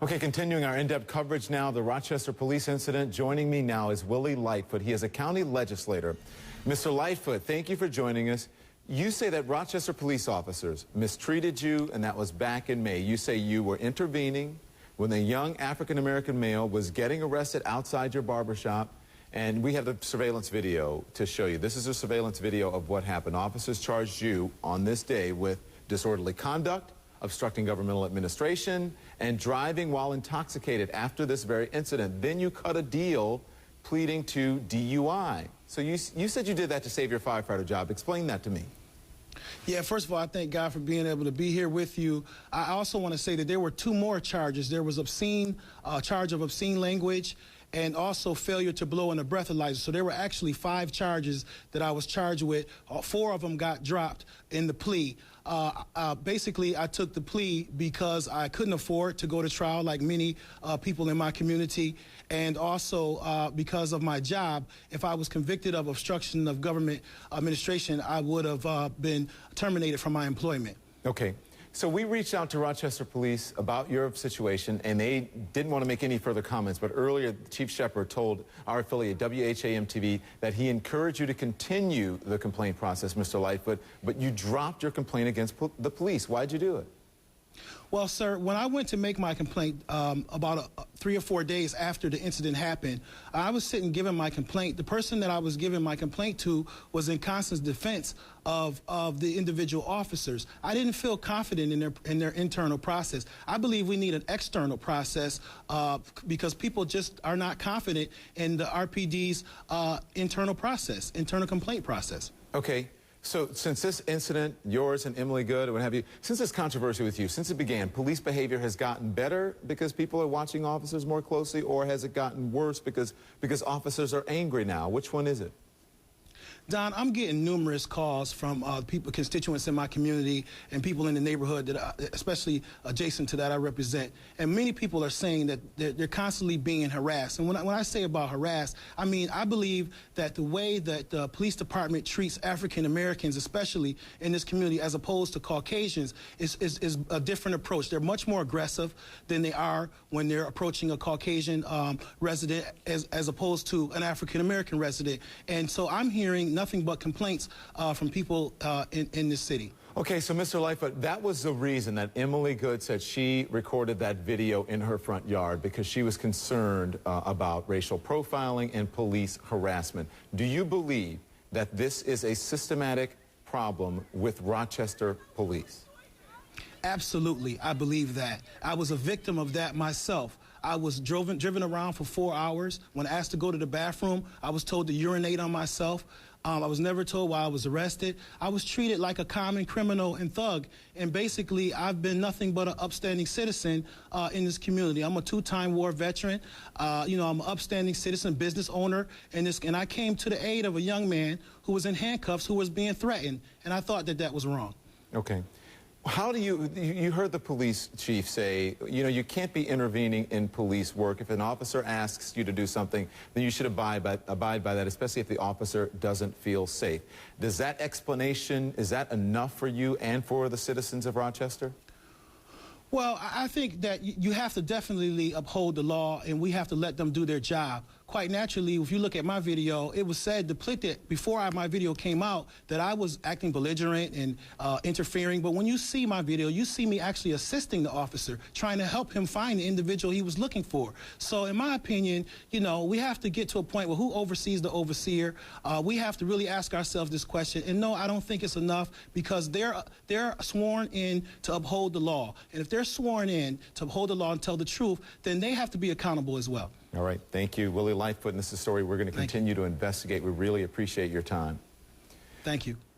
Okay, continuing our in-depth coverage now, the Rochester police incident. Joining me now is Willie Lightfoot. He is a county legislator. Mr. Lightfoot, thank you for joining us. You say that Rochester police officers mistreated you, and that was back in May. You say you were intervening when a young African-American male was getting arrested outside your barbershop, and we have the surveillance video to show you. This is a surveillance video of what happened. Officers charged you on this day with disorderly conduct, obstructing governmental administration, and driving while intoxicated after this very incident. Then you cut a deal pleading to DUI. So you said you did that to save your firefighter job. Explain that to me. Yeah, first of all, I thank God for being able to be here with you. I also want to say that there were two more charges. There was charge of obscene language, and also failure to blow on a breathalyzer. So there were actually 5 charges that I was charged with. 4 of them got dropped in the plea. Basically, I took the plea because I couldn't afford to go to trial like many people in my community, and also because of my job. If I was convicted of obstruction of government administration, I would have been terminated from my employment. Okay. So we reached out to Rochester Police about your situation, and they didn't want to make any further comments. But earlier, Chief Shepard told our affiliate, WHAM-TV, that he encouraged you to continue the complaint process, Mr. Lightfoot, but you dropped your complaint against the police. Why'd you do it? Well, sir, when I went to make my complaint about 3 or 4 days after the incident happened, I was sitting giving my complaint. The person that I was giving my complaint to was in constant defense of the individual officers. I didn't feel confident in their internal process. I believe we need an external process because people just are not confident in the RPD's internal complaint process. Okay. So since this incident, yours and Emily Good, or what have you, since this controversy with you, since it began, police behavior has gotten better because people are watching officers more closely, or has it gotten worse because officers are angry now? Which one is it? Don, I'm getting numerous calls from constituents in my community and people in the neighborhood, especially adjacent to that I represent. And many people are saying that they're constantly being harassed. And when I say about harassed, I mean, I believe that the way that the police department treats African Americans, especially in this community, as opposed to Caucasians, is a different approach. They're much more aggressive than they are when they're approaching a Caucasian resident as opposed to an African American resident. And so I'm hearing nothing but complaints from people in this city. Okay, so Mr. Lightfoot, that was the reason that Emily Good said she recorded that video in her front yard, because she was concerned about racial profiling and police harassment. Do you believe that this is a systematic problem with Rochester police? Absolutely, I believe that. I was a victim of that myself. I was driven around for 4 hours. When asked to go to the bathroom, I was told to urinate on myself. I was never told why I was arrested. I was treated like a common criminal and thug. And basically, I've been nothing but an upstanding citizen in this community. I'm a 2-time war veteran. I'm an upstanding citizen, business owner, and I came to the aid of a young man who was in handcuffs, who was being threatened. And I thought that that was wrong. Okay. How do you heard the police chief say, you can't be intervening in police work. If an officer asks you to do something, then you should abide by that, especially if the officer doesn't feel safe. Does that explanation, is that enough for you and for the citizens of Rochester? Well, I think that you have to definitely uphold the law, and we have to let them do their job. Quite naturally, if you look at my video, it was said, depicted before my video came out, that I was acting belligerent and interfering. But when you see my video, you see me actually assisting the officer, trying to help him find the individual he was looking for. So in my opinion, we have to get to a point where who oversees the overseer? We have to really ask ourselves this question. And no, I don't think it's enough, because they're sworn in to uphold the law. And if they're sworn in to uphold the law and tell the truth, then they have to be accountable as well. All right. Thank you, Willie Lightfoot. And this is a story we're going to continue to investigate. We really appreciate your time. Thank you.